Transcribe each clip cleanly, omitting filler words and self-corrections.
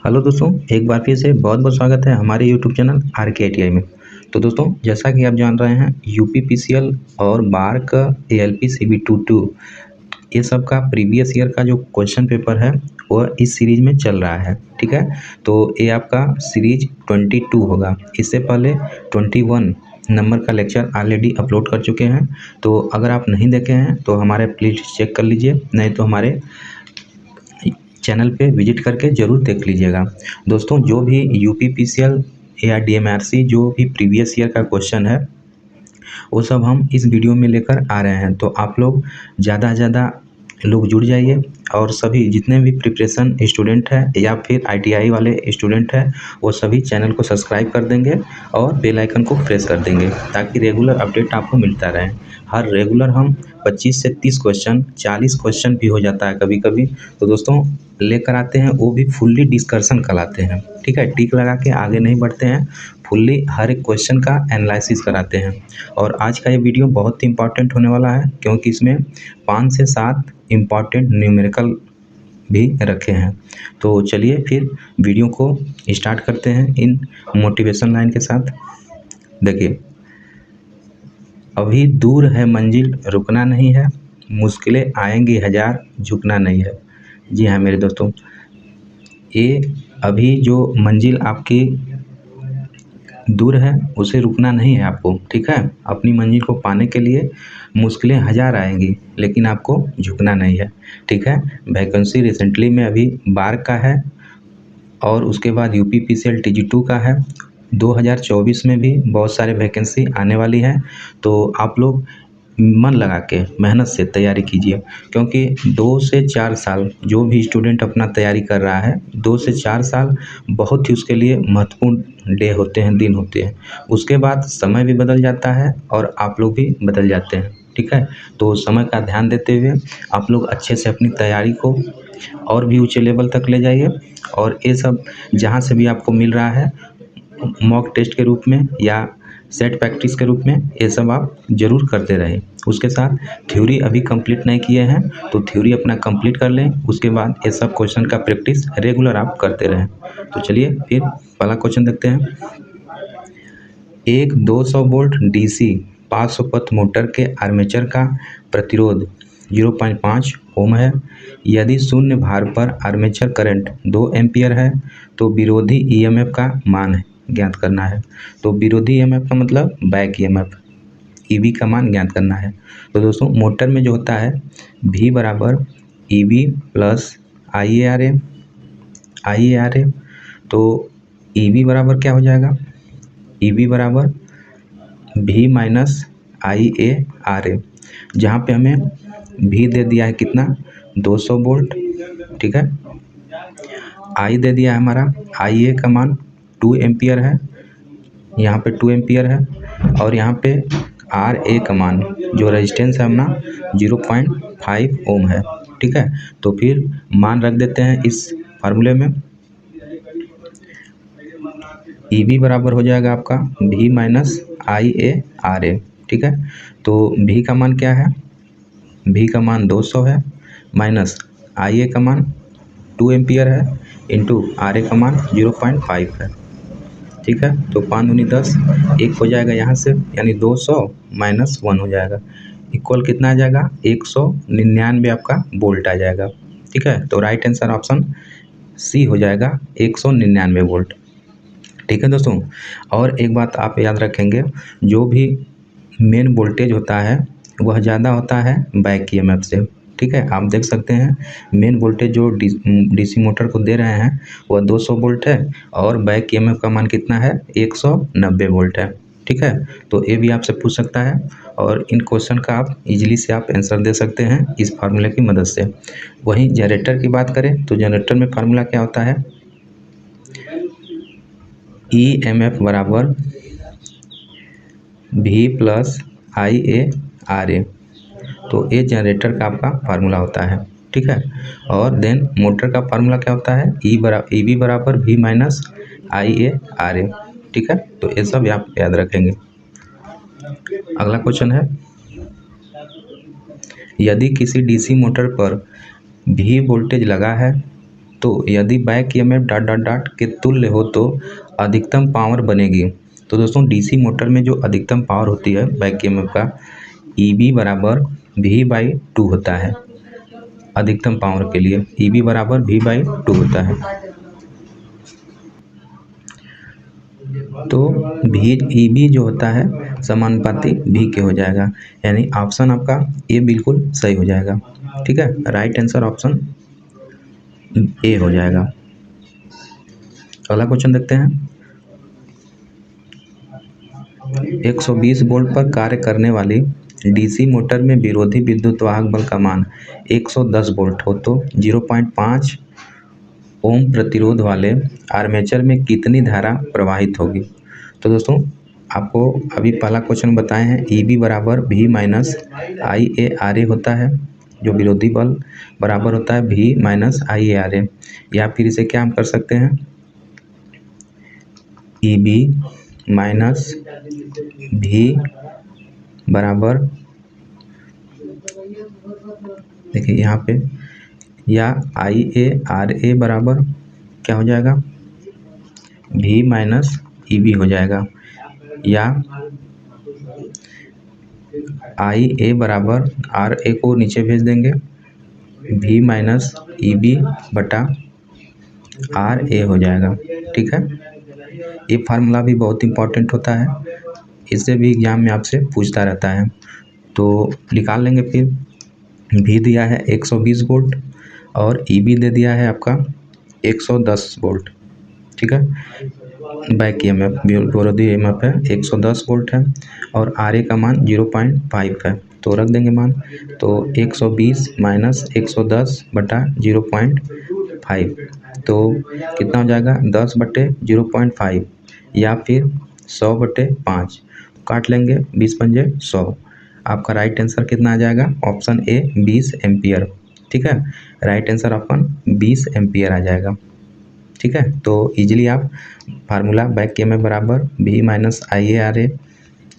Hello दोस्तों, एक बार फिर से बहुत बहुत स्वागत है हमारे यूट्यूब चैनल RK ITI में। तो दोस्तों, जैसा कि आप जान रहे हैं, UPPCL और बार का ALP CB22 ये सब का प्रीवियस ईयर का जो क्वेश्चन पेपर है वह इस सीरीज में चल रहा है। ठीक है, तो ये आपका सीरीज 22 होगा। इससे पहले 21 नंबर का लेक्चर ऑलरेडी अपलोड कर चुके हैं। तो अगर आप नहीं देखे हैं तो हमारे प्लीज चेक कर लीजिए, नहीं तो हमारे चैनल पे विजिट करके ज़रूर देख लीजिएगा। दोस्तों, जो भी UPPCL या DMRC जो भी प्रीवियस ईयर का क्वेश्चन है वो सब हम इस वीडियो में लेकर आ रहे हैं। तो आप लोग ज़्यादा से ज़्यादा लोग जुड़ जाइए और सभी जितने भी प्रिपरेशन स्टूडेंट हैं या फिर ITI वाले स्टूडेंट हैं वो सभी चैनल को सब्सक्राइब कर देंगे और बेल आइकन को प्रेस कर देंगे ताकि रेगुलर अपडेट आपको मिलता रहे। हर रेगुलर हम 25 से 30 क्वेश्चन, 40 क्वेश्चन भी हो जाता है कभी कभी, तो दोस्तों लेकर आते हैं, वो भी फुल्ली डिस्कशन कराते हैं। ठीक है, टिक लगा के आगे नहीं बढ़ते हैं, फुल्ली हर एक क्वेश्चन का एनालिसिस कराते हैं। और आज का ये वीडियो बहुत ही इंपॉर्टेंट होने वाला है क्योंकि इसमें 5 से 7 इम्पॉर्टेंट न्यूमेरिकल भी रखे हैं। तो चलिए फिर वीडियो को स्टार्ट करते हैं इन मोटिवेशन लाइन के साथ। देखिए, अभी दूर है मंजिल, रुकना नहीं है, मुश्किलें आएंगी हजार, झुकना नहीं है। जी हाँ मेरे दोस्तों, ये अभी जो मंजिल आपकी दूर है उसे रुकना नहीं है आपको। ठीक है, अपनी मंजिल को पाने के लिए मुश्किलें हजार आएंगी लेकिन आपको झुकना नहीं है। ठीक है, वैकेंसी रिसेंटली में अभी बार का है और उसके बाद UPPCL TG2 का है। 2024 में भी बहुत सारे वैकेंसी आने वाली है। तो आप लोग मन लगा के मेहनत से तैयारी कीजिए क्योंकि 2 से 4 साल जो भी स्टूडेंट अपना तैयारी कर रहा है, 2 से 4 साल बहुत ही उसके लिए महत्वपूर्ण डे होते हैं, दिन होते हैं। उसके बाद समय भी बदल जाता है और आप लोग भी बदल जाते हैं। ठीक है, तो समय का ध्यान देते हुए आप लोग अच्छे से अपनी तैयारी को और भी ऊंचे लेवल तक ले जाइए। और ये सब जहाँ से भी आपको मिल रहा है मॉक टेस्ट के रूप में या सेट प्रैक्टिस के रूप में, ये सब आप जरूर करते रहें। उसके साथ थ्योरी अभी कंप्लीट नहीं किए हैं तो थ्योरी अपना कंप्लीट कर लें। उसके बाद ये सब क्वेश्चन का प्रैक्टिस रेगुलर आप करते रहें। तो चलिए फिर पहला क्वेश्चन देखते हैं। एक 200 वोल्ट DC 500 पथ मोटर के आर्मेचर का प्रतिरोध 0.5 ओम है। यदि शून्य भार पर आर्मेचर करंट 2 एम्पियर है तो विरोधी EMF का मान है ज्ञात करना है। तो विरोधी EMF का मतलब बैक EMF, EB का मान ज्ञात करना है। तो दोस्तों, मोटर में जो होता है V बराबर EB प्लस IARA। तो EB बराबर क्या हो जाएगा, EB बराबर V माइनस IARA, जहाँ पे हमें V दे दिया है कितना, 200 वोल्ट। ठीक है, I दे दिया है हमारा, IA का मान 2 एम्पियर है, यहाँ पे 2 एम्पियर है। और यहाँ पे RA का मान जो रेजिस्टेंस है अपना 0.5 ओम है। ठीक है, तो फिर मान रख देते हैं इस फार्मूले में। EB बराबर हो जाएगा आपका V माइनस IARA। ठीक है, तो V का मान क्या है, V का मान 200 है माइनस IA का मान 2 एम्पियर है इंटू RA का मान 0.5 है। ठीक है, तो 5 दूनी 10, एक हो जाएगा यहाँ से, यानी 200 माइनस 1 हो जाएगा, इक्वल कितना आ जाएगा, 199 आपका वोल्ट आ जाएगा। ठीक है, तो राइट आंसर ऑप्शन C हो जाएगा, 199 वोल्ट। ठीक है दोस्तों, और एक बात आप याद रखेंगे, जो भी मेन वोल्टेज होता है वह ज़्यादा होता है बैक EMF से। ठीक है, आप देख सकते हैं मेन वोल्टेज जो DC मोटर को दे रहे हैं वह 200 वोल्ट है और बैक EMF का मान कितना है, 190 वोल्ट है। ठीक है, तो ये भी आपसे पूछ सकता है और इन क्वेश्चन का आप इजीली से आप आंसर दे सकते हैं इस फार्मूले की मदद से। वहीं जनरेटर की बात करें तो जनरेटर में फार्मूला क्या होता है, EMF बराबर V प्लस IARA। तो ये जनरेटर का आपका फार्मूला होता है। ठीक है, और देन मोटर का फार्मूला क्या होता है, EB बराबर V माइनस IARA। ठीक है, तो ये सब आप याद रखेंगे। अगला क्वेश्चन है, यदि किसी DC मोटर पर V वोल्टेज लगा है तो यदि back EMF dot dot dot के तुल्य हो तो अधिकतम पावर बनेगी। तो दोस्तों डीसी मोटर में जो अधिकतम पावर होती है बैक ईएमएफ का ईबी बराबर V/2 होता है। अधिकतम पावर के लिए ईबी बराबर V/2 होता है। तो भी ईबी जो होता है समानुपाती भी के हो जाएगा, यानी ऑप्शन आपका ए बिल्कुल सही हो जाएगा। ठीक है, राइट आंसर ऑप्शन ए हो जाएगा। अगला क्वेश्चन देखते हैं। 120 वोल्ट पर कार्य करने वाली डीसी मोटर में विरोधी विद्युत वाहक बल का मान 110 वोल्ट हो तो 0.5 ओम प्रतिरोध वाले आर्मेचर में कितनी धारा प्रवाहित होगी। तो दोस्तों आपको अभी पहला क्वेश्चन बताए हैं ईबी बराबर V-IaRa होता है, जो विरोधी बल बराबर होता है V-IaRa, या फिर इसे क्या हम कर सकते हैं ईबी माइनस भी बराबर, देखिए यहाँ पे, या IaRa बराबर क्या हो जाएगा V-EB हो जाएगा, या IA बराबर RA को नीचे भेज देंगे V-EB बटा RA हो जाएगा। ठीक है, ये फार्मूला भी बहुत इंपॉर्टेंट होता है, इससे भी एग्जाम में आपसे पूछता रहता है, तो निकाल लेंगे। फिर भी दिया है 120 वोल्ट और ईबी दे दिया है आपका 110 वोल्ट। ठीक है, बैक ईएमएफ विरोधी ईएमएफ है 110 वोल्ट है और आरए का मान 0.5 है, तो रख देंगे मान। तो 120 माइनस 110 बटा 0.5, तो कितना हो जाएगा 10 बटे 0.5 या फिर 100 बटे 5, काट लेंगे 20 पंजे 100। आपका राइट आंसर कितना आ जाएगा ऑप्शन ए 20 एम्पियर। ठीक है, राइट आंसर ऑप्शन 20 एम्पियर आ जाएगा। ठीक है, तो इजीली आप फार्मूला बैक ईएमएफ बराबर V-IaRa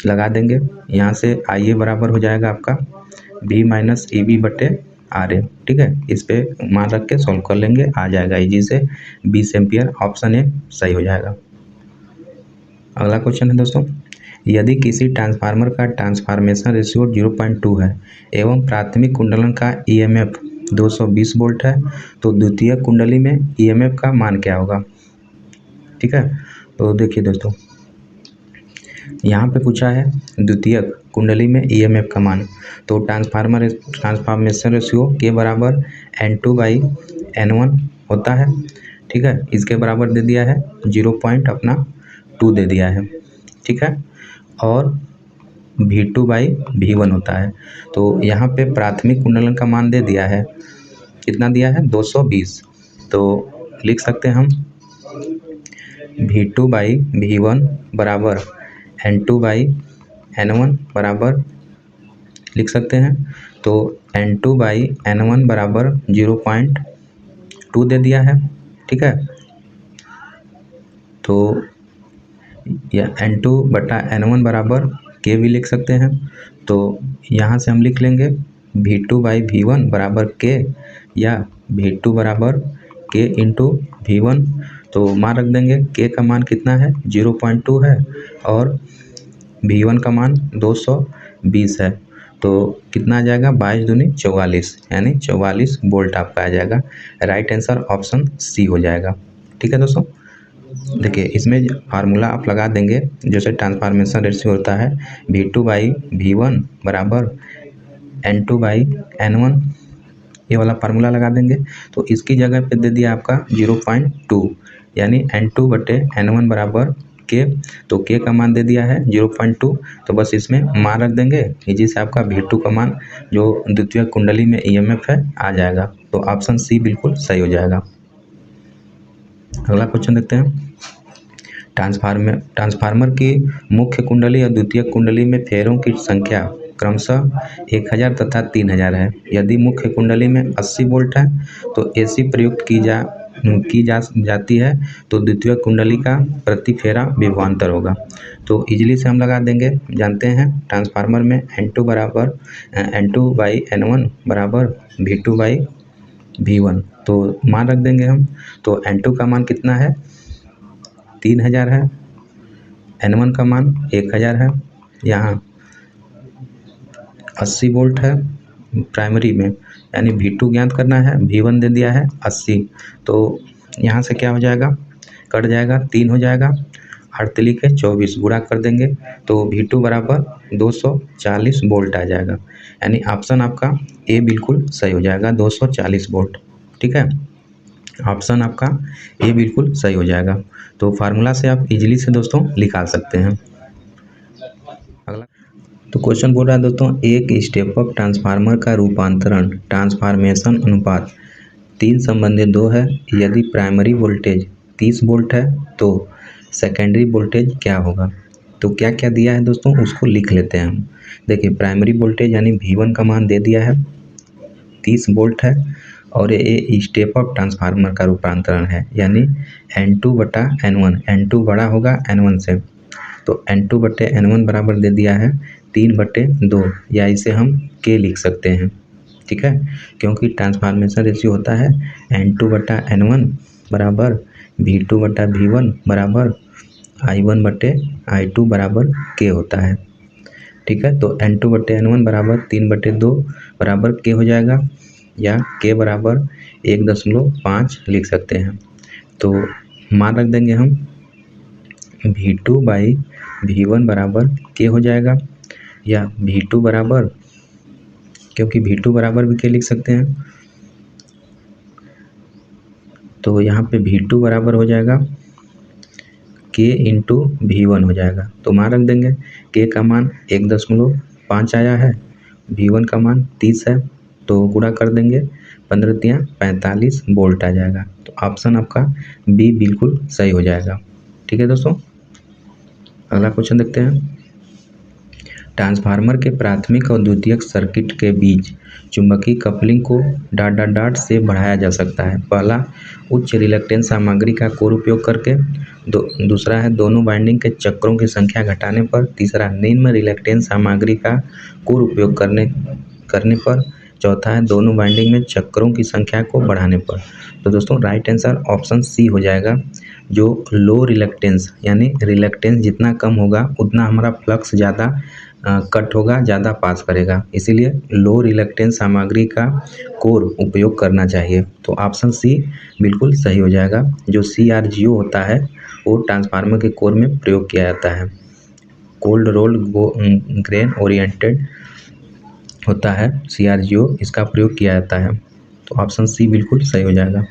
लगा देंगे। यहाँ से IA बराबर हो जाएगा आपका V-EB बटे RA। ठीक है, इस पे मान रख के सॉल्व कर लेंगे, आ जाएगा इजी से 20 एम्पियर, ऑप्शन ए सही हो जाएगा। अगला क्वेश्चन है दोस्तों, यदि किसी ट्रांसफार्मर का ट्रांसफॉर्मेशन रेशियो 0.2 है एवं प्राथमिक कुंडलन का EMF 220 वोल्ट है तो द्वितीय कुंडली में EMF का मान क्या होगा। ठीक है, तो देखिए दोस्तों, यहाँ पे पूछा है द्वितीय कुंडली में EMF का मान, तो ट्रांसफॉर्मेशन रेशियो के बराबर N2/N1 होता है। ठीक है, इसके बराबर दे दिया है 0.2 दे दिया है। ठीक है, और V2/V1 होता है, तो यहाँ पे प्राथमिक कुंडलन का मान दे दिया है, कितना दिया है 220, तो लिख सकते हैं हम V2/V1 बराबर N2/N1 बराबर लिख सकते हैं, तो N2/N1 बराबर 0.2 दे दिया है। ठीक है, तो या N2/N1 बराबर के भी लिख सकते हैं, तो यहाँ से हम लिख लेंगे V2/V1 बराबर के, या V2 बराबर के इंटू V1, तो मान रख देंगे के का मान कितना है 0.2 है और V1 का मान 220 है, तो कितना आ जाएगा 22 दूनी 44, यानी 44 वोल्ट आपका आ जाएगा। राइट आंसर ऑप्शन सी हो जाएगा। ठीक है दोस्तों, देखिए इसमें फार्मूला आप लगा देंगे, जैसे ट्रांसफॉर्मेशन रेशियो होता है V2/V1 बराबर N2/N1, ये वाला फार्मूला लगा देंगे, तो इसकी जगह पे दे दिया आपका 0.2, यानी N2/N1 बराबर के, तो के का मान दे दिया है 0.2, तो बस इसमें मान रख देंगे, इसी से आपका V2 का मान जो द्वितीय कुंडली में EMF है आ जाएगा, तो ऑप्शन सी बिल्कुल सही हो जाएगा। अगला क्वेश्चन देखते हैं, ट्रांसफार्मर की मुख्य कुंडली और द्वितीय कुंडली में फेरों की संख्या क्रमशः 1000 तथा 3000 है। यदि मुख्य कुंडली में 80 वोल्ट है तो AC प्रयुक्त की जाती है तो द्वितीय कुंडली का प्रति फेरा विभवांतर होगा। तो इजीली से हम लगा देंगे, जानते हैं ट्रांसफार्मर में N2/N1 बराबर V1 तो मान रख देंगे हम। तो N2 का मान कितना है, 3000 है। N1 का मान 1000 है। यहाँ 80 वोल्ट है प्राइमरी में, यानी V2 ज्ञात करना है, V1 दे दिया है 80। तो यहाँ से क्या हो जाएगा, कट जाएगा, 3 हो जाएगा, 8 के 24 गुणा कर देंगे तो V2 बराबर 240 वोल्ट आ जाएगा। यानी ऑप्शन आपका ए बिल्कुल सही हो जाएगा, 240 वोल्ट। ठीक है, ऑप्शन आपका ए बिल्कुल सही हो जाएगा। तो फार्मूला से आप इजीली से दोस्तों निकाल सकते हैं। अगला तो क्वेश्चन बोल रहा है दोस्तों, एक स्टेप अप ट्रांसफार्मर का रूपांतरण ट्रांसफॉर्मेशन अनुपात 3:2 है। यदि प्राइमरी वोल्टेज 30 वोल्ट है तो सेकेंडरी वोल्टेज क्या होगा। तो क्या क्या दिया है दोस्तों, उसको लिख लेते हैं हम। देखिए प्राइमरी वोल्टेज यानी V1 का मान दे दिया है 30 वोल्ट है, और ये स्टेप अप ट्रांसफार्मर का रूपांतरण है, यानी N2/N1, N2 बड़ा होगा N1 से। तो N2/N1 बराबर दे दिया है 3/2, या इसे हम K लिख सकते हैं। ठीक है, क्योंकि ट्रांसफॉर्मेशन रेशियो होता है N2/N1 बराबर V2/V1 बराबर I1/I2 बराबर K होता है। ठीक है, तो N2/N1 बराबर 3/2 बराबर K हो जाएगा, या K बराबर 1.5 लिख सकते हैं। तो मान रख देंगे हम V2/V1 बराबर K हो जाएगा, या V2 बराबर, क्योंकि V2 बराबर भी K लिख सकते हैं, तो यहाँ पे V2 बराबर हो जाएगा K इंटू V1 हो जाएगा। तो मान रख देंगे K का मान 1.5 आया है, V1 का मान 30 है, तो गुणा कर देंगे 15 45 वोल्ट आ जाएगा। तो ऑप्शन आपका बी बिल्कुल सही हो जाएगा। ठीक है दोस्तों, अगला क्वेश्चन देखते हैं। ट्रांसफार्मर के प्राथमिक और द्वितीयक सर्किट के बीच चुंबकीय कपलिंग को ... से बढ़ाया जा सकता है। पहला, उच्च रिलक्टेंस सामग्री का कोर उपयोग करके। दूसरा है दोनों वाइंडिंग के चक्रों की संख्या घटाने पर। तीसरा, निम्न रिलक्टेंस सामग्री का कोर उपयोग करने पर। चौथा है दोनों वाइंडिंग में चक्रों की संख्या को बढ़ाने पर। तो दोस्तों राइट आंसर ऑप्शन सी हो जाएगा, जो लो रिलक्टेंस, यानी रिलक्टेंस जितना कम होगा उतना हमारा फ्लक्स ज़्यादा कट होगा, ज़्यादा पास करेगा, इसीलिए लो रिलक्टेंस सामग्री का कोर उपयोग करना चाहिए। तो ऑप्शन सी बिल्कुल सही हो जाएगा। जो CRGO होता है वो ट्रांसफार्मर के कोर में प्रयोग किया जाता है। कोल्ड रोल्ड ग्रेन ओरिएंटेड होता है CRGO, इसका प्रयोग किया जाता है। तो ऑप्शन सी बिल्कुल सही हो जाएगा।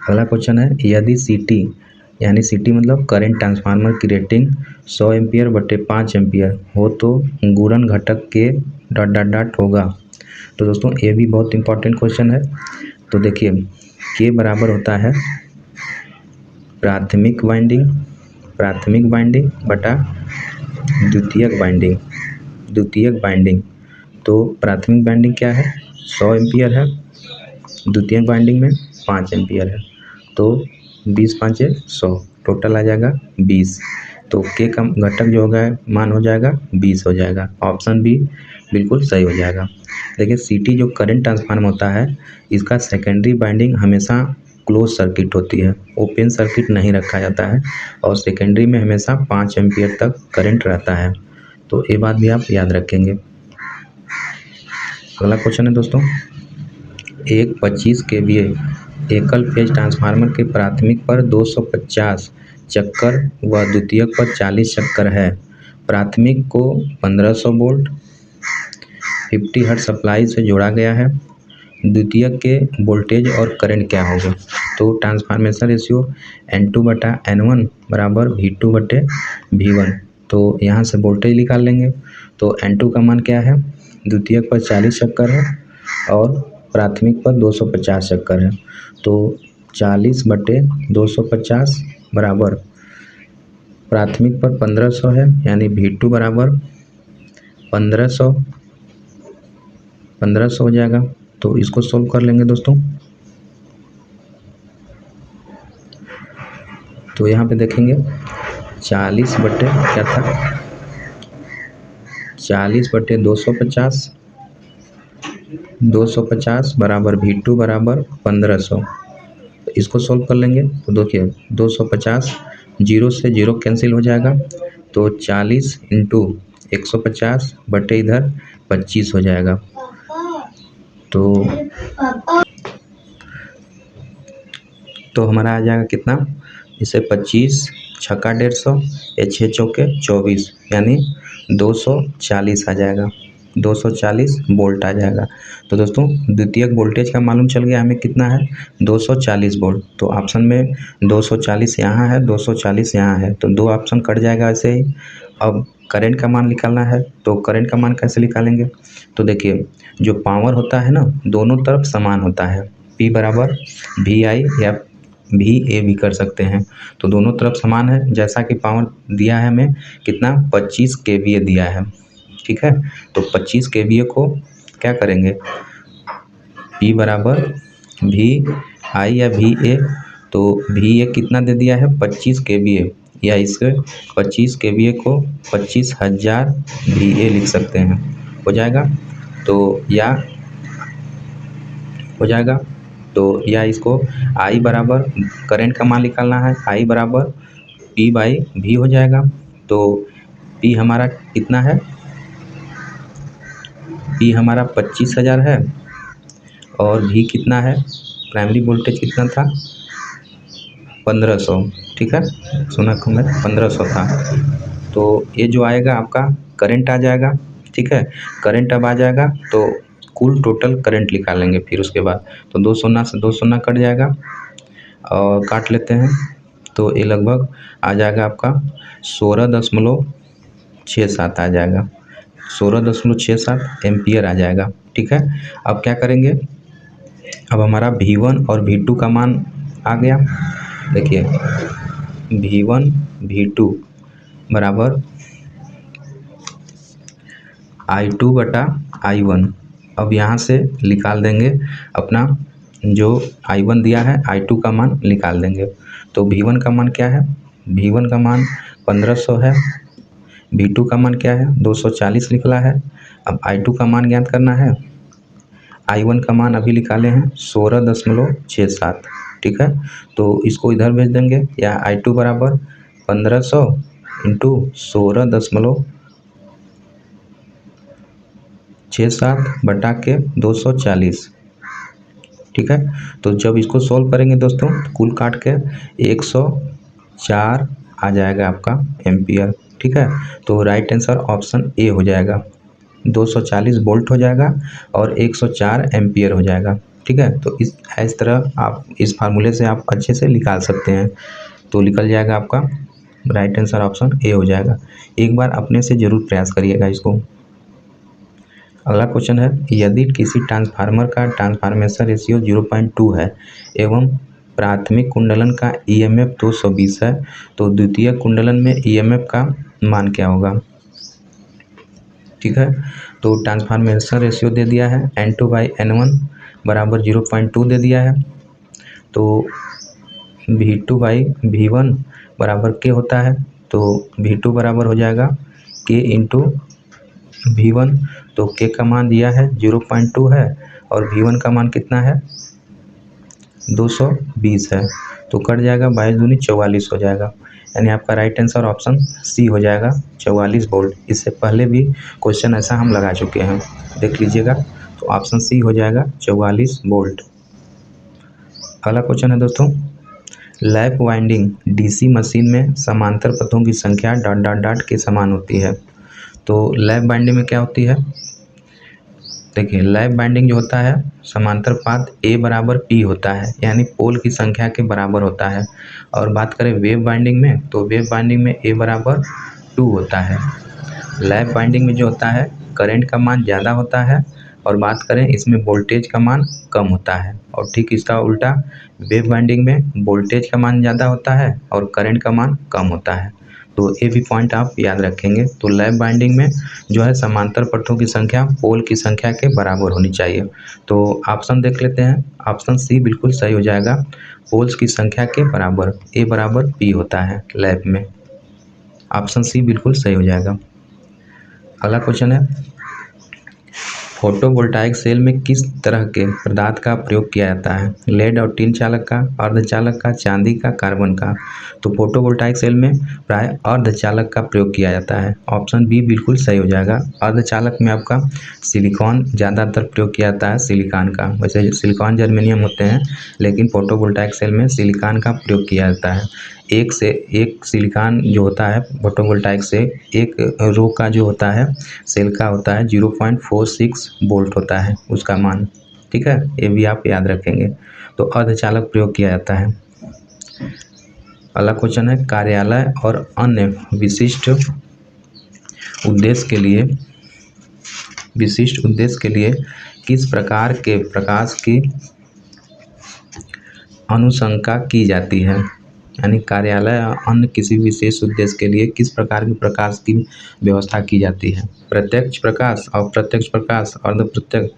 अगला क्वेश्चन है, यदि CT यानी CT मतलब करंट ट्रांसफार्मर की रेटिंग 100 एम्पियर बटे 5 एम्पियर हो तो गुणन घटक के ... होगा। तो दोस्तों ये भी बहुत इंपॉर्टेंट क्वेश्चन है। तो देखिए K बराबर होता है प्राथमिक वाइंडिंग बटा द्वितीयक वाइंडिंग। तो प्राथमिक वाइंडिंग क्या है, 100 एम्पियर है, द्वितीयक वाइंडिंग में 5 एम्पियर है, तो 20 5 100, टोटल आ जाएगा 20। तो K का घटक जो होगा मान हो जाएगा 20 हो जाएगा। ऑप्शन बी बिल्कुल सही हो जाएगा। देखिए CT जो करंट ट्रांसफार्मर होता है, इसका सेकेंडरी वाइंडिंग हमेशा क्लोज सर्किट होती है, ओपन सर्किट नहीं रखा जाता है, और सेकेंडरी में हमेशा 5 एम्पियर तक करंट रहता है। तो ये बात भी आप याद रखेंगे। अगला क्वेश्चन है दोस्तों, एक 25 kVA एकल फेज ट्रांसफार्मर के प्राथमिक पर 250 चक्कर व द्वितीयक पर 40 चक्कर है। प्राथमिक को 1500 वोल्ट 50 हर्ट्ज सप्लाई से जोड़ा गया है। द्वितीयक के वोल्टेज और करंट क्या होगा। तो ट्रांसफॉर्मेशन रेशियो N2/N1 बराबर V2/V1। तो यहाँ से वोल्टेज निकाल लेंगे। तो N2 का मान क्या है, द्वितीयक पर 40 चक्कर है और प्राथमिक पर 250 चक्कर है। तो 40/250 बराबर प्राथमिक पर 1500 है, यानी V2 बराबर 1500 हो जाएगा। तो इसको सोल्व कर लेंगे दोस्तों। तो यहाँ पे देखेंगे 40/250 250 बराबर V2 बराबर 1500। तो इसको सोल्व कर लेंगे तो देखिए 250, जीरो से जीरो कैंसिल हो जाएगा, तो 40 इंटू 150 बटे इधर 25 हो जाएगा। तो हमारा आ जाएगा कितना, इसे 25 छक्का 150 या 6 चौके 24 यानी 240 आ जाएगा, 240 वोल्ट आ जाएगा। तो दोस्तों द्वितीयक वोल्टेज का मालूम चल गया हमें कितना है, 240 वोल्ट। तो ऑप्शन में 240 यहाँ है, 240 यहाँ है, तो दो ऑप्शन कट जाएगा ऐसे ही। अब करंट का मान निकालना है, तो करंट का मान कैसे निकालेंगे, तो देखिए जो पावर होता है ना दोनों तरफ समान होता है, P बराबर VI या VA भी कर सकते हैं, तो दोनों तरफ समान है। जैसा कि पावर दिया है हमें कितना, 25 kVA दिया है, ठीक है। तो 25 kVA को क्या करेंगे, P बराबर VI या VA, तो VA कितना दे दिया है 25 kVA, या इसके 25 kVA को 25,000 VA लिख सकते हैं, हो जाएगा। तो या हो जाएगा, तो या इसको I बराबर करंट का मान निकालना है, I बराबर P बाई V हो जाएगा। तो P हमारा कितना है, P हमारा 25,000 है और V कितना है, प्राइमरी वोल्टेज कितना था 1500, ठीक है, सुना को मैं 1500 था। तो ये जो आएगा आपका करंट आ जाएगा, ठीक है। करंट अब आ जाएगा तो कुल टोटल करंट निकालेंगे फिर उसके बाद, तो 2 शून्य से 2 शून्य कट जाएगा और काट लेते हैं, तो ये लगभग आ जाएगा आपका 16.67 आ जाएगा, 16.67 एम्पियर आ जाएगा, ठीक है। अब क्या करेंगे, अब हमारा V1 और V2 का मान आ गया। देखिए V1 V2 बराबर I2 बटा I1। अब यहाँ से निकाल देंगे अपना जो I1 दिया है, I2 का मान निकाल देंगे। तो V1 का मान क्या है, V1 का मान 1500 है, V2 का मान क्या है 240 निकला है। अब I2 का मान ज्ञात करना है, I1 का मान अभी निकाले हैं 16.67, ठीक है। तो इसको इधर भेज देंगे, या I2 बराबर 1500 इंटू 16.67 बटा के 240, ठीक है। तो जब इसको सोल्व करेंगे दोस्तों तो कुल काट के 104 आ जाएगा आपका एम्पियर, ठीक है। तो राइट आंसर ऑप्शन ए हो जाएगा, 240 वोल्ट हो जाएगा और 104 एम्पियर हो जाएगा, ठीक है। तो इस तरह आप इस फार्मूले से आप अच्छे से निकाल सकते हैं, तो निकल जाएगा आपका राइट आंसर ऑप्शन ए हो जाएगा। एक बार अपने से ज़रूर प्रयास करिएगा इसको। अगला क्वेश्चन है, यदि किसी ट्रांसफार्मर का ट्रांसफार्मेशन रेशियो 0.2 है एवं प्राथमिक कुंडलन का EMF 220 है, तो द्वितीय कुंडलन में EMF का मान क्या होगा, ठीक है। तो ट्रांसफार्मेशन रेशियो दे दिया है N2/N1 बराबर 0.2 दे दिया है, तो V2/V1 बराबर K होता है, तो V2 बराबर हो जाएगा K इंटू V1। तो K का मान दिया है 0.2 है और V1 का मान कितना है 220 है, तो कट जाएगा 22 दूनी 44 हो जाएगा, यानी आपका राइट आंसर ऑप्शन सी हो जाएगा 44 वोल्ट। इससे पहले भी क्वेश्चन ऐसा हम लगा चुके हैं, देख लीजिएगा। तो ऑप्शन सी हो जाएगा 44 वोल्ट। अगला क्वेश्चन है दोस्तों, लैप वाइंडिंग DC मशीन में समांतर पथों की संख्या ... के समान होती है। तो लैप वाइंडिंग में क्या होती है, देखिए लैप वाइंडिंग जो होता है समांतर पाथ A बराबर P होता है, यानी पोल की संख्या के बराबर होता है। और बात करें वेव वाइंडिंग में, तो वेव वाइंडिंग में A बराबर 2 होता है। लैप वाइंडिंग में जो होता है करंट का मान ज़्यादा होता है, और बात करें इसमें वोल्टेज का मान कम होता है। और ठीक इसका उल्टा वेव वाइंडिंग में वोल्टेज का मान ज़्यादा होता है और करंट का मान कम होता है। तो ये भी पॉइंट आप याद रखेंगे। तो लैप वाइंडिंग में जो है समांतर पथों की संख्या पोल की संख्या के बराबर होनी चाहिए। तो ऑप्शन देख लेते हैं, ऑप्शन सी बिल्कुल सही हो जाएगा, पोल्स की संख्या के बराबर, A बराबर P होता है लैप में, ऑप्शन सी बिल्कुल सही हो जाएगा। अगला क्वेश्चन है, फोटोवोल्टाइक सेल में किस तरह के पदार्थ का प्रयोग किया जाता है? लेड और टिन चालक का, अर्धचालक का, चांदी का, कार्बन का। तो फोटोवोल्टाइक सेल में प्राय अर्धचालक का प्रयोग किया जाता है। ऑप्शन बी बिल्कुल सही हो जाएगा। अर्धचालक में आपका सिलिकॉन ज़्यादातर प्रयोग किया जाता है, सिलिकॉन का। वैसे सिलिकॉन जर्मेनियम होते हैं, लेकिन फोटोवोल्टाइक सेल में सिलिकॉन का प्रयोग किया जाता है। एक से एक सिलिकॉन जो होता है फोटोवोल्टाइक से एक रो का जो होता है सेल का होता है 0.46 वोल्ट होता है उसका मान। ठीक है, ये भी आप याद रखेंगे। तो अर्धचालक प्रयोग किया जाता है। अगला क्वेश्चन है, कार्यालय और अन्य विशिष्ट उद्देश्य के लिए किस प्रकार के प्रकाश की अनुशंसा की जाती है? यानी कार्यालय या अन्य किसी विशेष उद्देश्य के लिए किस प्रकार के प्रकाश की व्यवस्था की जाती है? प्रत्यक्ष प्रकाश, अप्रत्यक्ष प्रकाश, अर्ध प्रत्यक्ष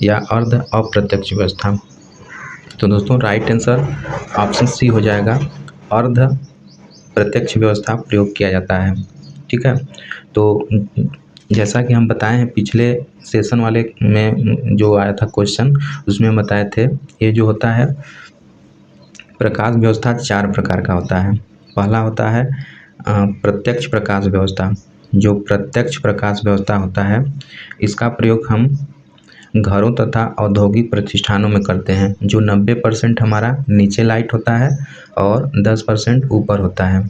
या अर्ध अप्रत्यक्ष व्यवस्था। तो दोस्तों राइट आंसर ऑप्शन सी हो जाएगा, अर्ध प्रत्यक्ष व्यवस्था प्रयोग किया जाता है। ठीक है, तो जैसा कि हम बताए हैं पिछले सेशन वाले में जो आया था क्वेश्चन, उसमें बताए थे ये जो होता है प्रकाश व्यवस्था 4 प्रकार का होता है। पहला होता है प्रत्यक्ष प्रकाश व्यवस्था। जो प्रत्यक्ष प्रकाश व्यवस्था होता है इसका प्रयोग हम घरों तथा औद्योगिक प्रतिष्ठानों में करते हैं, जो 90% हमारा नीचे लाइट होता है और 10% ऊपर होता है।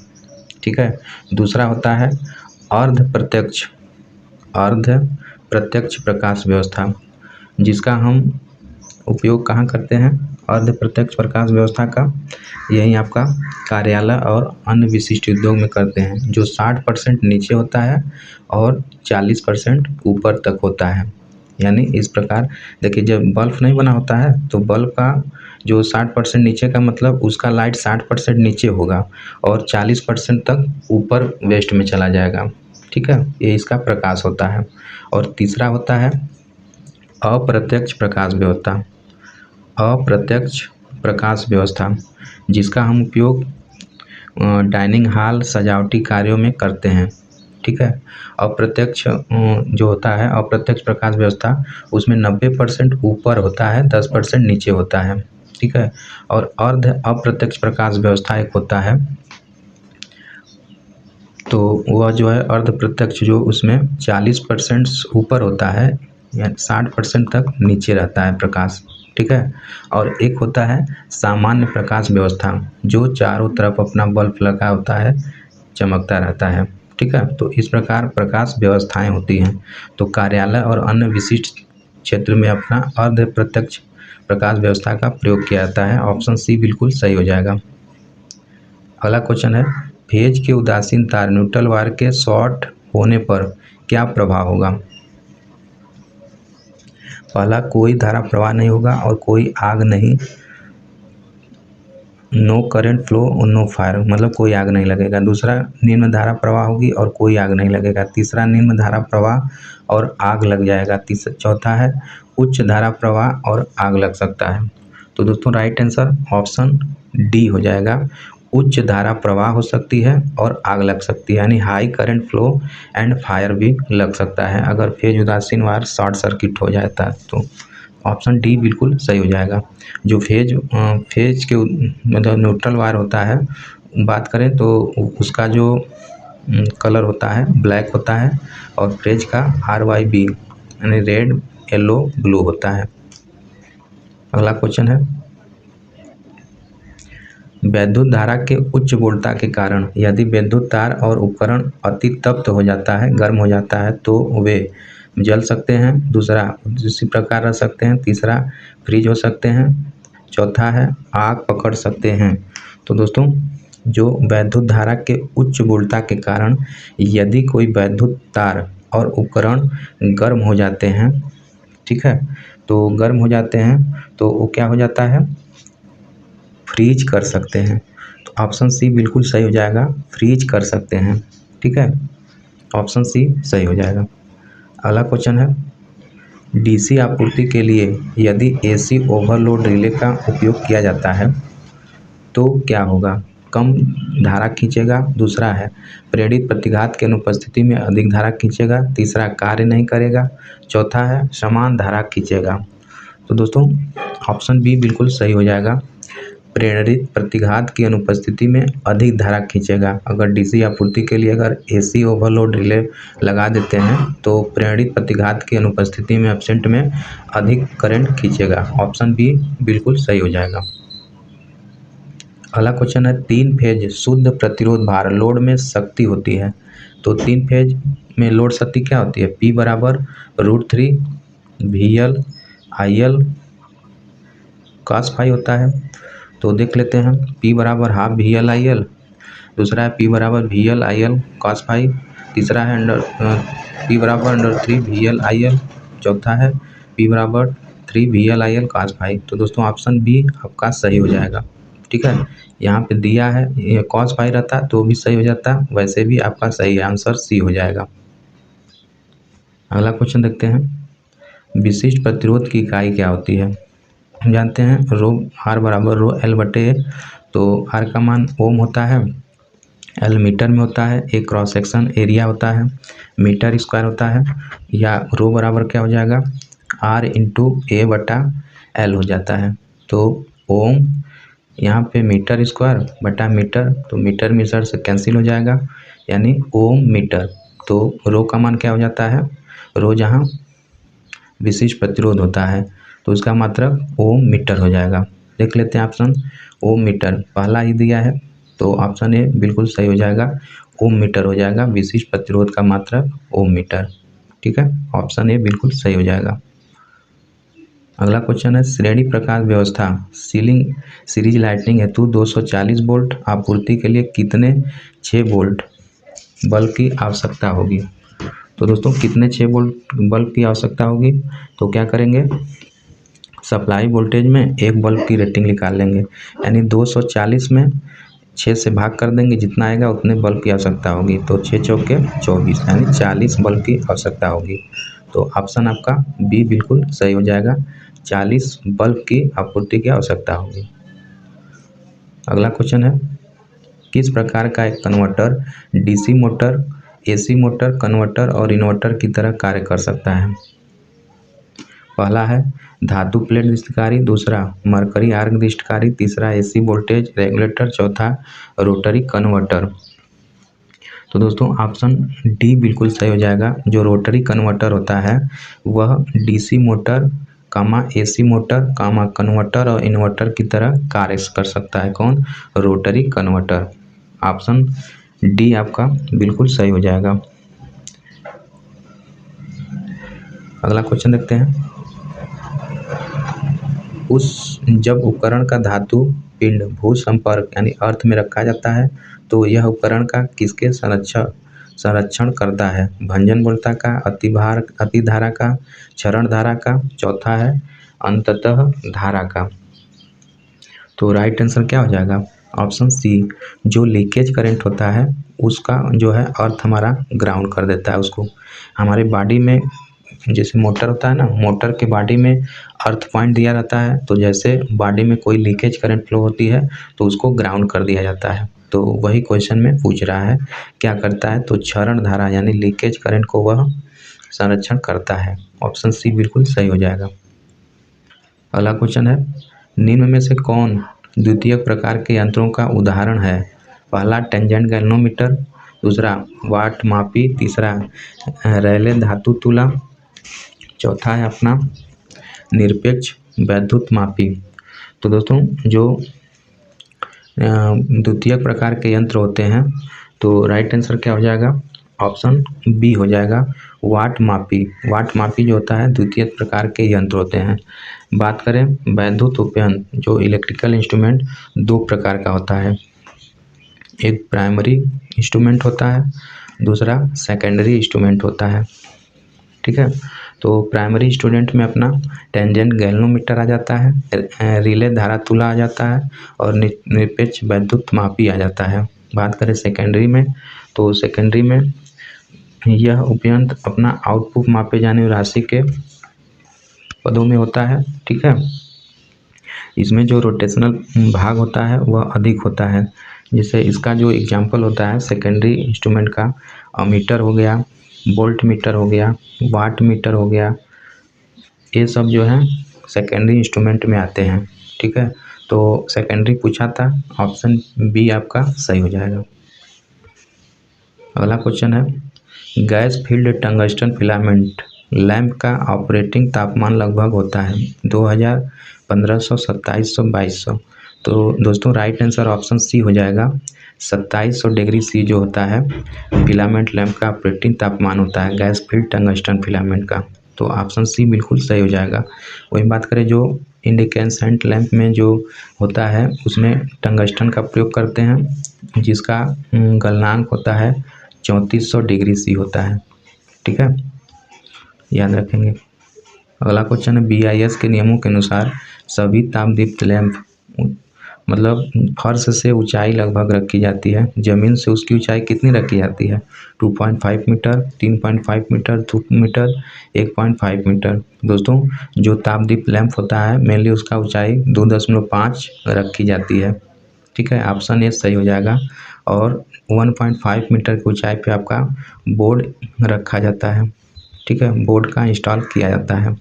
ठीक है, दूसरा होता है अर्ध प्रत्यक्ष प्रकाश व्यवस्था, जिसका हम उपयोग कहाँ करते हैं? अर्ध प्रत्यक्ष प्रकाश व्यवस्था का यही आपका कार्यालय और अन्य विशिष्ट उद्योग में करते हैं, जो 60% नीचे होता है और 40% ऊपर तक होता है। यानी इस प्रकार देखिए, जब बल्ब नहीं बना होता है तो बल्ब का जो 60% नीचे का मतलब उसका लाइट 60% नीचे होगा और 40% तक ऊपर वेस्ट में चला जाएगा। ठीक है, ये इसका प्रकाश होता है। और तीसरा होता है अप्रत्यक्ष प्रकाश व्यवस्था। अप्रत्यक्ष प्रकाश व्यवस्था जिसका हम उपयोग डाइनिंग हॉल सजावटी कार्यों में करते हैं। ठीक है, अप्रत्यक्ष जो होता है अप्रत्यक्ष प्रकाश व्यवस्था उसमें 90% ऊपर होता है, 10% नीचे होता है। ठीक है, और अर्ध अप्रत्यक्ष प्रकाश व्यवस्था एक होता है, तो वह जो है अर्ध प्रत्यक्ष जो उसमें 40% ऊपर होता है या 60% तक नीचे रहता है प्रकाश। ठीक है, और एक होता है सामान्य प्रकाश व्यवस्था, जो चारों तरफ अपना बल्ब लगा होता है, चमकता रहता है। ठीक है, तो इस प्रकार प्रकाश व्यवस्थाएं होती हैं। तो कार्यालय और अन्य विशिष्ट क्षेत्र में अपना अर्ध प्रत्यक्ष प्रकाश व्यवस्था का प्रयोग किया जाता है। ऑप्शन सी बिल्कुल सही हो जाएगा। अगला क्वेश्चन है, फेज के उदासीन तार न्यूट्रल वायर के शॉर्ट होने पर क्या प्रभाव होगा? पहला, कोई धारा प्रवाह नहीं होगा और कोई आग नहीं, नो करंट फ्लो और नो फायर, मतलब कोई आग नहीं लगेगा। दूसरा, निम्न धारा प्रवाह होगी और कोई आग नहीं लगेगा। तीसरा, निम्न धारा प्रवाह और आग लग जाएगा। चौथा है उच्च धारा प्रवाह और आग लग सकता है। तो दोस्तों राइट आंसर ऑप्शन डी हो जाएगा, उच्च धारा प्रवाह हो सकती है और आग लग सकती है, यानी high current flow and fire भी लग सकता है अगर फेज उदासीन वायर शॉर्ट सर्किट हो जाता है। तो ऑप्शन डी बिल्कुल सही हो जाएगा। जो फेज के मतलब न्यूट्रल वायर होता है, बात करें तो उसका जो कलर होता है ब्लैक होता है और फेज का RYB यानी रेड येलो ब्लू होता है। अगला क्वेश्चन है, विद्युत धारा के उच्च वोल्टता के कारण यदि विद्युत तार और उपकरण अति तप्त हो जाता है, गर्म हो जाता है, तो वे जल सकते हैं। दूसरा, इसी प्रकार रह सकते हैं। तीसरा, फ्रीज हो सकते हैं। चौथा है आग पकड़ सकते हैं। तो दोस्तों जो विद्युत धारा के उच्च वोल्टता के कारण यदि कोई विद्युत तार और उपकरण गर्म हो जाते हैं, ठीक है, तो गर्म हो जाते हैं तो वो क्या हो जाता है? फ्रीज कर सकते हैं। तो ऑप्शन सी बिल्कुल सही हो जाएगा, फ्रीज कर सकते हैं। ठीक है, ऑप्शन सी सही हो जाएगा। अगला क्वेश्चन है, डीसी आपूर्ति के लिए यदि एसी ओवरलोड रिले का उपयोग किया जाता है तो क्या होगा? कम धारा खींचेगा। दूसरा है प्रेरित प्रतिघात की अनुपस्थिति में अधिक धारा खींचेगा। तीसरा कार्य नहीं करेगा। चौथा है समान धारा खींचेगा। तो दोस्तों ऑप्शन बी बिल्कुल सही हो जाएगा। प्रेरित प्रतिघात की अनुपस्थिति में अधिक धारा खींचेगा। अगर डीसी आपूर्ति के लिए अगर एसी ओवरलोड रिले लगा देते हैं तो प्रेरित प्रतिघात की अनुपस्थिति में एब्सेंट में अधिक करंट खींचेगा। ऑप्शन बी बिल्कुल सही हो जाएगा। अगला क्वेश्चन है 3 फेज शुद्ध प्रतिरोध भार लोड में शक्ति होती है। तो 3 फेज में लोड शक्ति क्या होती है? P बराबर √3 VL IL cos फाई होता है। तो देख लेते हैं P बराबर हाफ VL IL, दूसरा है P बराबर VL IL cos फाई, तीसरा है P बराबर √3 VL IL, चौथा है P बराबर 3 VL IL cos फाई। तो दोस्तों ऑप्शन बी आपका सही हो जाएगा। ठीक है, यहाँ पे दिया है ये cos फाई रहता तो भी सही हो जाता, वैसे भी आपका सही आंसर सी हो जाएगा। अगला क्वेश्चन देखते हैं विशिष्ट प्रतिरोध की इकाई क्या होती है। हम जानते हैं रो आर बराबर रो एल बटे ए। तो आर का मान ओम होता है, एल मीटर में होता है, ए क्रॉस सेक्शन एरिया होता है, मीटर स्क्वायर होता है, या रो बराबर क्या हो जाएगा आर इंटू ए बटा एल हो जाता है। तो ओम यहाँ पे मीटर स्क्वायर बटा मीटर, तो मीटर मीटर से कैंसिल हो जाएगा यानी ओम मीटर। तो रो का मान क्या हो जाता है, रो जहाँ विशिष्ट प्रतिरोध होता है तो उसका मात्रक ओम मीटर हो जाएगा। देख लेते हैं ऑप्शन ओम मीटर पहला ही दिया है तो ऑप्शन ए बिल्कुल सही हो जाएगा, ओम मीटर हो जाएगा। विशिष्ट प्रतिरोध का मात्रक ओम मीटर। ठीक है, ऑप्शन ए बिल्कुल सही हो जाएगा। अगला क्वेश्चन है श्रेणी प्रकाश व्यवस्था सीलिंग सीरीज लाइटनिंग हेतु 240 वोल्ट आपूर्ति के लिए कितने 6 वोल्ट बल्ब की आवश्यकता होगी। तो दोस्तों कितने 6 वोल्ट बल्ब की आवश्यकता होगी, तो क्या करेंगे सप्लाई वोल्टेज में एक बल्ब की रेटिंग निकाल लेंगे, यानी 240 में 6 से भाग कर देंगे, जितना आएगा उतने बल्ब की आवश्यकता होगी। तो 6 चौके 24 यानी 40 बल्ब की आवश्यकता होगी। तो ऑप्शन आपका बी बिल्कुल सही हो जाएगा, 40 बल्ब की आपूर्ति की आवश्यकता होगी। अगला क्वेश्चन है किस प्रकार का एक converter DC motor, AC motor, converter और इन्वर्टर की तरह कार्य कर सकता है। पहला है धातु प्लेट दृष्टिकारी, दूसरा मरकरी आर्क दृष्टिकारी, तीसरा एसी वोल्टेज रेगुलेटर, चौथा रोटरी कन्वर्टर। तो दोस्तों ऑप्शन डी बिल्कुल सही हो जाएगा। जो रोटरी कन्वर्टर होता है वह डीसी मोटर कामा एसी मोटर कामा कन्वर्टर और इन्वर्टर की तरह कार्य कर सकता है। कौन? Rotary converter. ऑप्शन डी आपका बिल्कुल सही हो जाएगा। अगला क्वेश्चन देखते हैं जब उपकरण का धातु पिंड भू संपर्क यानी अर्थ में रखा जाता है तो यह उपकरण का किसके संरक्षण करता है। भंजन बलता का, अतिधारा का, क्षरण धारा का, चौथा है अंततः धारा का। तो राइट आंसर क्या हो जाएगा ऑप्शन सी। जो लीकेज करंट होता है उसका जो है अर्थ हमारा ग्राउंड कर देता है उसको। हमारे बॉडी में जैसे मोटर होता है ना, मोटर के बॉडी में अर्थ पॉइंट दिया रहता है, तो जैसे बॉडी में कोई लीकेज करंट फ्लो होती है तो उसको ग्राउंड कर दिया जाता है। तो वही क्वेश्चन में पूछ रहा है क्या करता है, तो क्षरण धारा यानी लीकेज करंट को वह संरक्षण करता है। ऑप्शन सी बिल्कुल सही हो जाएगा। अगला क्वेश्चन है निम्न में से कौन द्वितीय प्रकार के यंत्रों का उदाहरण है। पहला टेंजेंट गैल्वेनोमीटर, दूसरा वाट मापी, तीसरा रैले धातु तुला, चौथा है अपना निरपेक्ष वैद्युत मापी। तो दोस्तों जो द्वितीय प्रकार के यंत्र होते हैं तो राइट आंसर क्या हो जाएगा ऑप्शन बी हो जाएगा वाट मापी। वाट मापी जो होता है द्वितीय प्रकार के यंत्र होते हैं। बात करें वैद्युत उपकरण जो इलेक्ट्रिकल इंस्ट्रूमेंट 2 प्रकार का होता है, एक प्राइमरी इंस्ट्रूमेंट होता है, दूसरा सेकेंडरी इंस्ट्रूमेंट होता है। ठीक है, तो प्राइमरी इंस्ट्रूमेंट में अपना टेंजेंट गैल्वेनोमीटर आ जाता है, रिले धारा तुला आ जाता है और निरपेक्ष वैद्युत मापी आ जाता है। बात करें सेकेंडरी में तो सेकेंडरी में यह उपयंत्र अपना आउटपुट मापे जाने वाली राशि के पदों में होता है। ठीक है, इसमें जो रोटेशनल भाग होता है वह अधिक होता है, जैसे इसका जो एग्जांपल होता है सेकेंडरी इंस्ट्रूमेंट का, अमीटर हो गया, वोल्ट मीटर हो गया, वाट मीटर हो गया, ये सब जो है सेकेंडरी इंस्ट्रूमेंट में आते हैं। ठीक है, तो सेकेंडरी पूछा था, ऑप्शन बी आपका सही हो जाएगा। अगला क्वेश्चन है, gas field tungsten filament lamp का ऑपरेटिंग तापमान लगभग होता है 2000, 1500, 2700, 2200। तो दोस्तों राइट आंसर ऑप्शन सी हो जाएगा। 2700 डिग्री सी जो होता है फिलामेंट लैंप का ऑपरेटिंग तापमान होता है गैस फील्ड टंगस्टन फिलामेंट का। तो ऑप्शन सी बिल्कुल सही हो जाएगा। वही बात करें जो इंडिकेसेंट लैंप में जो होता है उसमें टंगस्टन का प्रयोग करते हैं, जिसका गलनांक होता है 3400 डिग्री सी होता है। ठीक है, याद रखेंगे। अगला क्वेश्चन है, BIS के नियमों के अनुसार सभी तापदीप्त लैंप मतलब फर्श से ऊंचाई लगभग रखी जाती है, ज़मीन से उसकी ऊंचाई कितनी रखी जाती है? 2.5 मीटर, 3.5 मीटर, 2 मीटर, 1.5 मीटर। दोस्तों जो तापदीप्त लैंप होता है मेनली उसका ऊंचाई 2.5 रखी जाती है। ठीक है, ऑप्शन ए सही हो जाएगा। और 1.5 मीटर की ऊंचाई पे आपका बोर्ड रखा जाता है। ठीक है, बोर्ड का इंस्टॉल किया जाता है।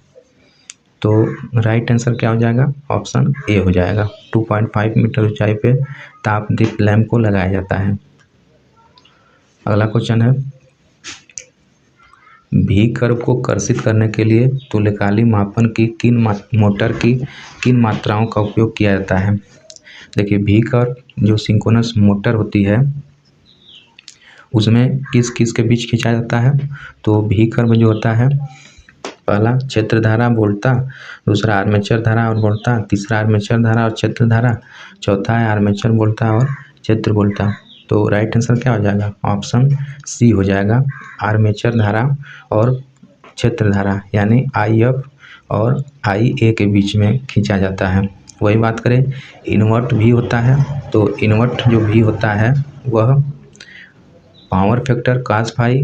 तो राइट आंसर क्या हो जाएगा? ऑप्शन ए हो जाएगा। 2.5 मीटर ऊंचाई पे तापदीप्त लैंप को लगाया जाता है। अगला क्वेश्चन है, भी कर्व को कर्षित करने के लिए तुल्यकालिक मापन की मोटर की किन मात्राओं का उपयोग किया जाता है? देखिए भी कर्व जो सिंक्रोनस मोटर होती है उसमें किस किस के बीच खींचा जाता है? तो भी कर्व जो होता है, पहला क्षेत्र धारा वोल्टा, दूसरा आर्मेचर धारा और वोल्टा, तीसरा आर्मेचर धारा और क्षेत्र धारा, चौथा है आर्मेचर वोल्टा और क्षेत्र वोल्टा। तो राइट आंसर क्या हो जाएगा? ऑप्शन सी हो जाएगा, आर्मेचर धारा और क्षेत्र धारा, यानी IF और IA के बीच में खींचा जाता है। वही बात करें इन्वर्ट भी होता है, तो इन्वर्ट जो भी होता है वह पावर फैक्टर cos फाई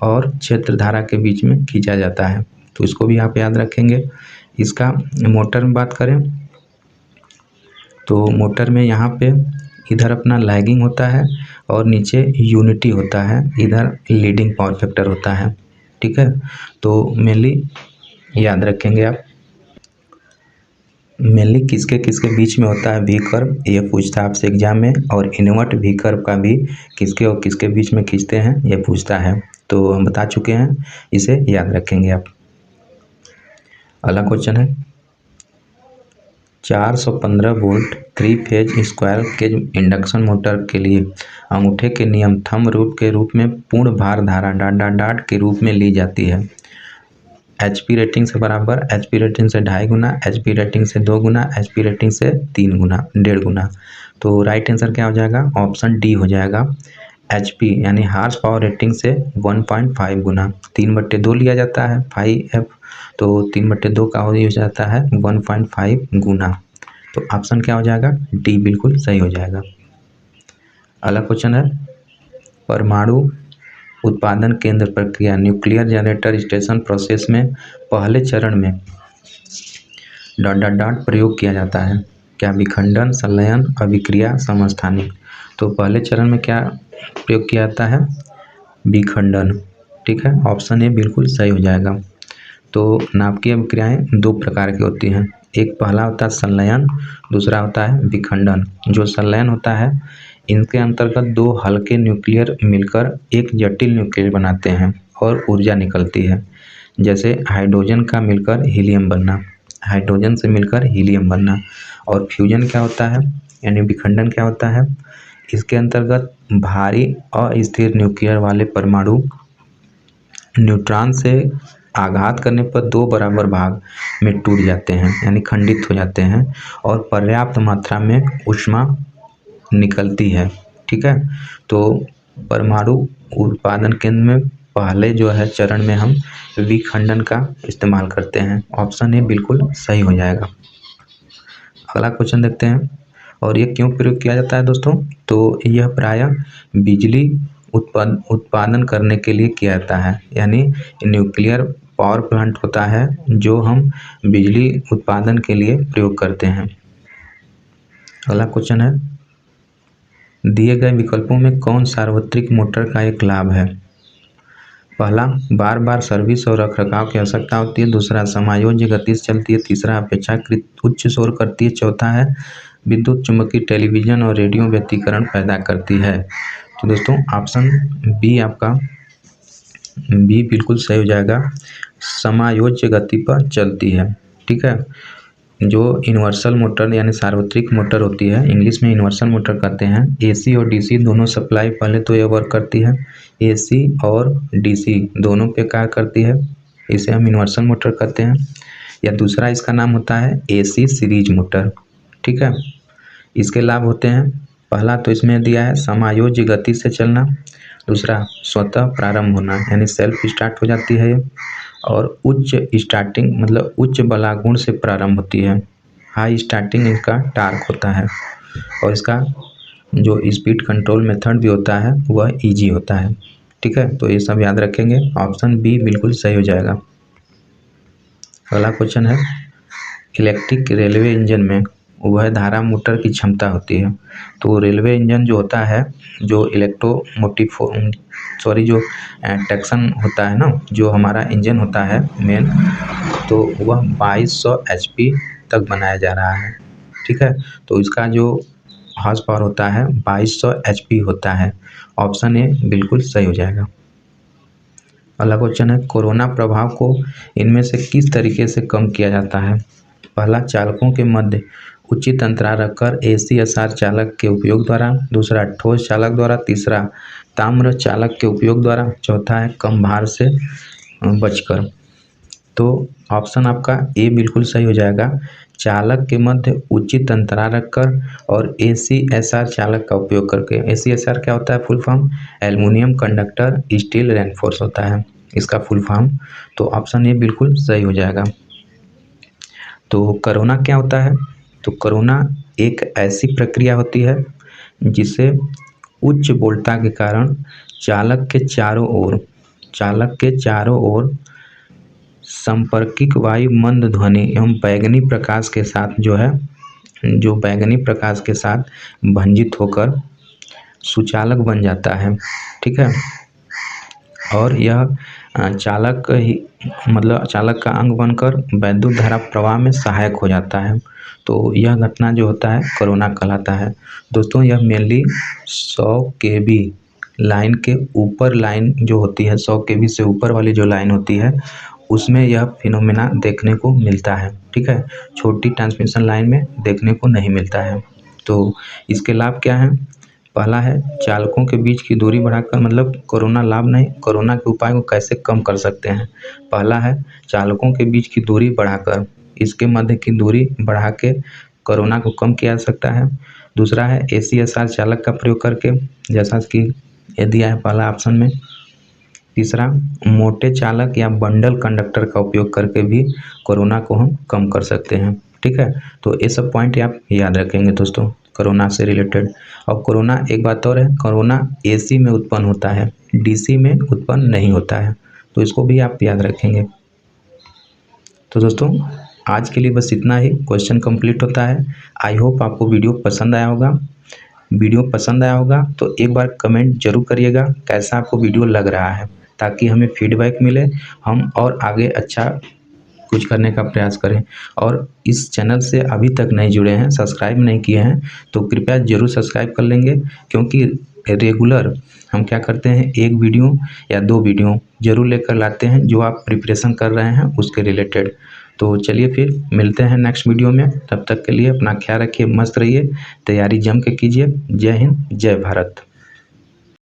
और क्षेत्र धारा के बीच में खींचा जाता है। तो इसको भी आप याद रखेंगे। इसका मोटर में बात करें तो मोटर में यहाँ पे इधर अपना लैगिंग होता है और नीचे यूनिटी होता है, इधर लीडिंग पावर फैक्टर होता है। ठीक है, तो मेनली याद रखेंगे आप। मेनली किसके किसके बीच में होता है भी कर्व, ये पूछता है आपसे एग्जाम में। और इन्वर्ट भी कर्व का भी किसके और किसके बीच में खींचते हैं ये पूछता है। तो हम बता चुके हैं, इसे याद रखेंगे आप। अगला क्वेश्चन है, 415 volt 3 phase square cage induction motor के लिए अंगूठे के नियम थंब रूल के रूप में पूर्ण भार धारा डॉट के रूप में ली जाती है। HP रेटिंग से बराबर, HP रेटिंग से 2.5 गुना, HP रेटिंग से 2 गुना, HP रेटिंग से 3 गुना, 1.5 गुना। तो राइट आंसर क्या हो जाएगा? ऑप्शन डी हो जाएगा। HP यानी हार्स पावर रेटिंग से 1.5 गुना, 3/2 लिया जाता है 5F, तो 3/2 का हो जाता है 1.5 गुना। तो ऑप्शन क्या हो जाएगा? डी बिल्कुल सही हो जाएगा। अगला क्वेश्चन है, परमाणु उत्पादन केंद्र प्रक्रिया न्यूक्लियर जनरेटर स्टेशन प्रोसेस में पहले चरण में डॉट प्रयोग किया जाता है। क्या विखंडन, संलयन, अभिक्रिया, समस्थानिक। तो पहले चरण में क्या प्रयोग किया जाता है? विखंडन। ठीक है, ऑप्शन ए बिल्कुल सही हो जाएगा। तो नाभिकीय अभिक्रियाएं 2 प्रकार की होती हैं, एक पहला होता है संलयन, दूसरा होता है विखंडन। जो संलयन होता है इनके अंतर्गत 2 हल्के न्यूक्लियर मिलकर एक जटिल न्यूक्लियर बनाते हैं और ऊर्जा निकलती है, जैसे हाइड्रोजन का मिलकर हीलियम बनना, हाइड्रोजन से मिलकर हीलियम बनना। और फ्यूजन क्या होता है, यानी विखंडन क्या होता है? इसके अंतर्गत भारी अस्थिर न्यूक्लियर वाले परमाणु न्यूट्रॉन से आघात करने पर 2 बराबर भाग में टूट जाते हैं, यानी खंडित हो जाते हैं और पर्याप्त मात्रा में ऊष्मा निकलती है। ठीक है, तो परमाणु उत्पादन केंद्र में पहले जो है चरण में हम विखंडन का इस्तेमाल करते हैं। ऑप्शन ए बिल्कुल सही हो जाएगा। अगला क्वेश्चन देखते हैं, और ये क्यों प्रयोग किया जाता है दोस्तों? तो यह प्रायः बिजली उत्पादन करने के लिए किया जाता है, यानी न्यूक्लियर पावर प्लांट होता है जो हम बिजली उत्पादन के लिए प्रयोग करते हैं। अगला क्वेश्चन है, दिए गए विकल्पों में कौन सार्वत्रिक मोटर का एक लाभ है? पहला, बार बार सर्विस और रखरखाव की आवश्यकता होती है। दूसरा, समायोज्य गति से चलती है। तीसरा, अपेक्षाकृत उच्च शोर करती है। चौथा है विद्युत चुम्बकीय टेलीविजन और रेडियो व्यतिकरण पैदा करती है। तो दोस्तों ऑप्शन बी आपका बी बिल्कुल सही हो जाएगा, समायोज्य गति पर चलती है। ठीक है, जो यूनिवर्सल मोटर यानी सार्वत्रिक मोटर होती है, इंग्लिश में यूनिवर्सल मोटर कहते हैं। एसी और डीसी दोनों सप्लाई पहले तो ये वर्क करती है, एसी और डीसी दोनों पे कार्य करती है, इसे हम यूनिवर्सल मोटर कहते हैं। या दूसरा इसका नाम होता है एसी सीरीज मोटर। ठीक है, इसके लाभ होते हैं, पहला तो इसमें दिया है समायोज्य गति से चलना। दूसरा, स्वतः प्रारंभ होना यानी सेल्फ स्टार्ट हो जाती है, और उच्च स्टार्टिंग मतलब उच्च बलागुण से प्रारंभ होती है, हाई स्टार्टिंग इसका टार्क होता है, और इसका जो स्पीड कंट्रोल मेथड भी होता है वह इजी होता है। ठीक है, तो ये सब याद रखेंगे, ऑप्शन बी बिल्कुल सही हो जाएगा। अगला क्वेश्चन है, इलेक्ट्रिक रेलवे इंजन में वह धारा मोटर की क्षमता होती है। तो रेलवे इंजन जो होता है, जो जो ट्रैक्शन होता है ना, जो हमारा इंजन होता है मेन, तो वह 2200 HP तक बनाया जा रहा है। ठीक है, तो इसका जो हॉर्स पावर होता है 2200 HP होता है। ऑप्शन ए बिल्कुल सही हो जाएगा। अगला क्वेश्चन है, कोरोना प्रभाव को इनमें से किस तरीके से कम किया जाता है? पहला, चालकों के मध्य उचित अंतराल रखकर ACSR चालक के उपयोग द्वारा। दूसरा, ठोस चालक द्वारा। तीसरा, ताम्र चालक के उपयोग द्वारा। चौथा है कम भार से बचकर। तो ऑप्शन आपका ए बिल्कुल सही हो जाएगा, चालक के मध्य उचित अंतराल रखकर और ACSR चालक का उपयोग करके। ACSR क्या होता है full form? Aluminium conductor steel reinforce होता है इसका फुल फॉर्म। तो ऑप्शन ए बिल्कुल सही हो जाएगा। तो कोरोना क्या होता है? तो कोरोना एक ऐसी प्रक्रिया होती है जिसे उच्च वोल्टता के कारण चालक के चारों ओर संपर्किक वायु मंद ध्वनि एवं बैगनी प्रकाश के साथ बैगनी प्रकाश के साथ भंजित होकर सुचालक बन जाता है। ठीक है, और यह चालक का अंग बनकर वैद्युत धारा प्रवाह में सहायक हो जाता है। तो यह घटना जो होता है कोरोना कहलाता है। दोस्तों यह मेनली 100 kV लाइन के ऊपर लाइन जो होती है, 100 kV से ऊपर वाली जो लाइन होती है उसमें यह फिनोमेना देखने को मिलता है। ठीक है, छोटी ट्रांसमिशन लाइन में देखने को नहीं मिलता है। तो इसके लाभ क्या हैं? पहला है चालकों के बीच की दूरी बढ़ाकर, मतलब कोरोना लाभ नहीं, कोरोना के उपाय को कैसे कम कर सकते हैं। पहला है चालकों के बीच की दूरी बढ़ाकर, इसके मध्य की दूरी बढ़ा के कोरोना को कम किया जा सकता है। दूसरा है ACSR चालक का प्रयोग करके, जैसा कि ये दिया है पहला ऑप्शन में। तीसरा, मोटे चालक या बंडल कंडक्टर का उपयोग करके भी कोरोना को हम कम कर सकते हैं। ठीक है, तो ये सब पॉइंट आप याद रखेंगे दोस्तों कोरोना से रिलेटेड। और कोरोना एक बात और है, कोरोना AC में उत्पन्न होता है, DC में उत्पन्न नहीं होता है, तो इसको भी आप याद रखेंगे। तो दोस्तों आज के लिए बस इतना ही, क्वेश्चन कंप्लीट होता है। आई होप आपको वीडियो पसंद आया होगा। वीडियो पसंद आया होगा तो एक बार कमेंट जरूर करिएगा कैसा आपको वीडियो लग रहा है, ताकि हमें फीडबैक मिले, हम और आगे अच्छा कुछ करने का प्रयास करें। और इस चैनल से अभी तक नहीं जुड़े हैं, सब्सक्राइब नहीं किए हैं, तो कृपया ज़रूर सब्सक्राइब कर लेंगे, क्योंकि रेगुलर हम क्या करते हैं, एक वीडियो या 2 वीडियो ज़रूर लेकर लाते हैं जो आप प्रिपरेशन कर रहे हैं उसके रिलेटेड। तो चलिए फिर मिलते हैं नेक्स्ट वीडियो में, तब तक के लिए अपना ख्याल रखिए, मस्त रहिए, तैयारी जम के कीजिए। जय हिंद, जय भारत।